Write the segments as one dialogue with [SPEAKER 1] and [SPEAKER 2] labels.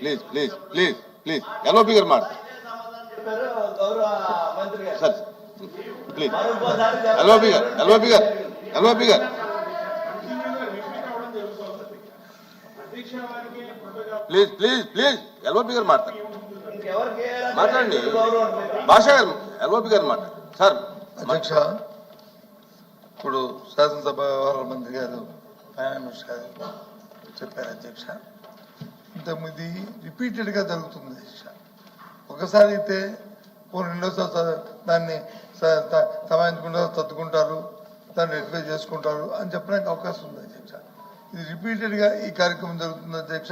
[SPEAKER 1] Please please please please LOP గారు మాట sir please LOP గారు ఎల్ఓపి గారు ఎల్ఓపి గారు ప్లీజ్ ప్లీజ్ ప్లీజ్ ఎల్ఓపి గారు మాట్లాడండి భాషా గారు ఎల్ఓపి గారు మాట సార్.
[SPEAKER 2] అధ్యక్ష, ఇప్పుడు శాసనసభ వ్యవహారాల మంత్రి గారు ఫైనాన్స్ గారు చెప్పారు అధ్యక్ష, ఇంతకుముందు రిపీటెడ్గా జరుగుతుంది అధ్యక్ష. ఒకసారి అయితే రెండోసారి దాన్ని సమాయించుకుంటారు, సర్దుకుంటారు, దాన్ని రెక్టిఫై చేసుకుంటారు అని చెప్పడానికి అవకాశం ఉంది అధ్యక్ష. ఇది రిపీటెడ్గా ఈ కార్యక్రమం జరుగుతుంది అధ్యక్ష.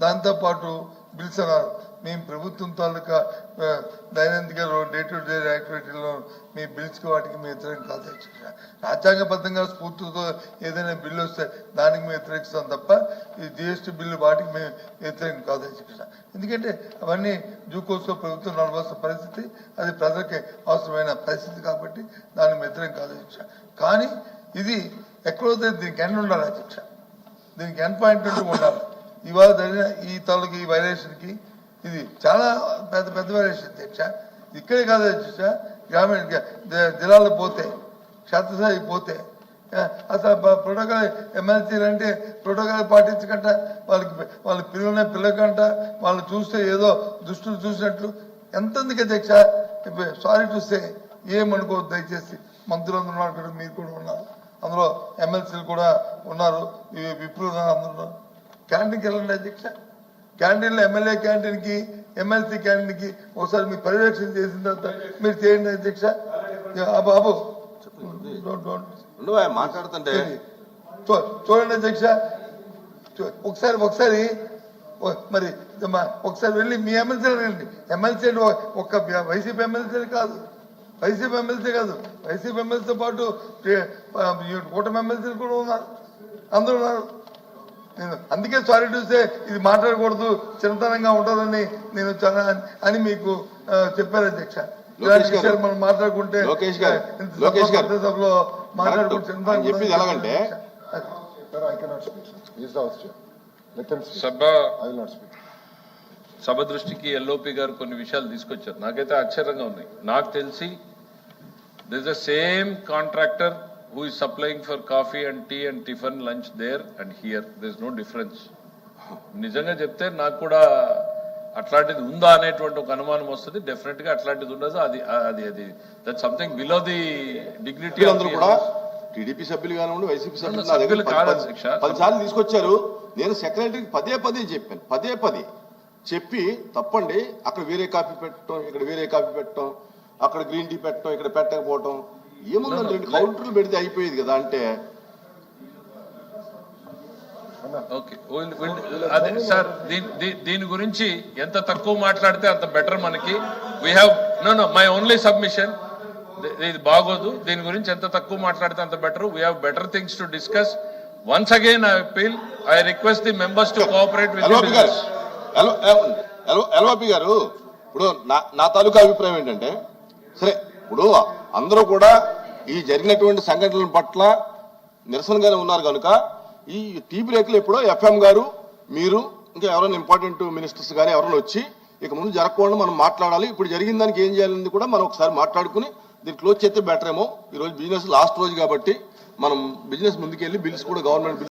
[SPEAKER 2] దాంతోపాటు బిల్స్ అన్నారు, మేము ప్రభుత్వం తాలూకా దైనందిక డే టు డే యాక్టివిటీలో మీ బిల్స్కి వాటికి మీ వ్యతిరేకం కాదు అధ్యక్ష. రాజ్యాంగబద్ధంగా స్ఫూర్తితో ఏదైనా బిల్లు వస్తే దానికి మేము వ్యతిరేకిస్తాం తప్ప ఈ జిఎస్టీ బిల్లు వాటికి మేము వ్యతిరేకం కాదు అధ్యక్ష. ఎందుకంటే అవన్నీ జూకోస్లో ప్రభుత్వం నడవాల్సిన పరిస్థితి, అది ప్రజలకి అవసరమైన పరిస్థితి కాబట్టి దానికి వ్యతిరేకం కాదు అధ్యక్ష. కానీ ఇది ఎక్కడో దీనికి ఎండ్ ఉండాలి అధ్యక్ష, దీనికి ఎండ్ పాయింట్ ఉండాలి. ఇవాళ జరిగిన ఈ తాలూకు ఈ వైలేషన్కి ఇది చాలా పెద్ద పెద్ద వైలేషన్ అధ్యక్ష. ఇక్కడే కాదు అధ్యక్ష, గ్రామీణ జిల్లాలో పోతే, క్షేత్రస్థాయికి పోతే అసలు ప్రోటోకాల్ ఎమ్మెల్సీలు అంటే ప్రోటోకాల్ పాటించకంట, వాళ్ళ పిల్లకంట వాళ్ళు చూస్తే ఏదో దుష్టులు చూసినట్లు ఎంతమందికి అధ్యక్ష. సారీ చూస్తే ఏమనుకోవద్దు దయచేసి. మంత్రులందరూ ఉన్నారు కదా, మీరు కూడా ఉన్నారు, అందులో ఎమ్మెల్సీలు కూడా ఉన్నారు, విప్రులు అందరూ. క్యాంటీన్కి వెళ్ళండి అధ్యక్ష, క్యాంటీన్లో ఎమ్మెల్యే క్యాంటీన్కి ఎమ్మెల్సీ క్యాంటీన్కి ఒకసారి మీరు పర్యవేక్షణ చేసిన తర్వాత మీరు చేయండి అధ్యక్ష. బాబు
[SPEAKER 1] మాట్లాడుతుంటే
[SPEAKER 2] చూడండి అధ్యక్ష, ఒకసారి మరి ఒకసారి వెళ్ళి మీ ఎమ్మెల్సీ రండి. ఎమ్మెల్సీ అంటే ఒక్క వైసీపీ ఎమ్మెల్సీ కాదు, వైసీపీ ఎమ్మెల్సీతో పాటు కూటమి ఎమ్మెల్సీలు కూడా ఉన్నారు, అందరూ ఉన్నారు. నేను అందుకే సారీ చూస్తే ఇది మాట్లాడకూడదు, చిన్నతనంగా ఉంటుందని నేను చాలా అని మీకు చెప్పారు అధ్యక్ష. ఇలాంటి విషయాలు మనం మాట్లాడుకుంటే సభలో మాట్లాడుకుంటే
[SPEAKER 3] సభ దృష్టికి ఎల్ఓపి గారు కొన్ని విషయాలు తీసుకొచ్చారు. నాకైతే ఆశ్చర్యంగా ఉంది. నాకు తెలిసి this the same contractor who is supplying for coffee and tea and tiffin lunch there and here. There is no difference. నిజంగా చెప్తే నాకు కూడా అట్లాంటిది ఉందా అనేటువంటి ఒక అనుమానం వస్తుంది. డెఫినెట్ గా అట్లాంటిది ఉండదు. అది that something below the dignity.
[SPEAKER 1] అందరూ కూడా టీడీపీ సభ్యులు కానివ్వండి, వైసీపీ సభ్యులు కాదు 10 సార్లు తీసుకొచ్చారు. నేను సెక్రటరీకి పదే చెప్పాను, చెప్పి తప్పండి, అక్కడ వేరే కాఫీ పెట్టడం, ఇక్కడ వేరే కాఫీ పెట్టడం, అక్కడ గ్రీన్ టీ పెట్టడం, ఇక్కడ పెట్టకపోవటం ఏముందంటే కౌంటర్లు పెడితే అయిపోయేది కదా. అంటే
[SPEAKER 3] అదే సార్, దీని గురించి ఎంత తక్కువ మాట్లాడితే అంత బెటర్ మనకి. We have no my only submission, ఇది బాగోదు. దీని గురించి ఎంత తక్కువ మాట్లాడితే అంత better. We have better things to discuss. Once again I appeal, I request the members to cooperate with
[SPEAKER 1] LOP గారు. ఇప్పుడు నా తాలూకా అభిప్రాయం ఏంటంటే, సరే ఇప్పుడు అందరూ కూడా ఈ జరిగినటువంటి సంఘటనల పట్ల నిరసనగానే ఉన్నారు కనుక ఈ టీ బ్రేక్లు ఎప్పుడో ఎఫ్ఎం గారు, మీరు, ఇంకా ఎవరైనా ఇంపార్టెంట్ మినిస్టర్స్ కానీ ఎవరైనా వచ్చి ఇక ముందు జరగకుండా మనం మాట్లాడాలి. ఇప్పుడు జరిగిన దానికి ఏం చేయాలని కూడా మనం ఒకసారి మాట్లాడుకుని దీన్ని క్లోజ్ చేస్తే బెటర్ ఏమో. ఈరోజు బిజినెస్ లాస్ట్ రోజు కాబట్టి మనం బిజినెస్ ముందుకెళ్ళి బిల్స్ కూడా గవర్నమెంట్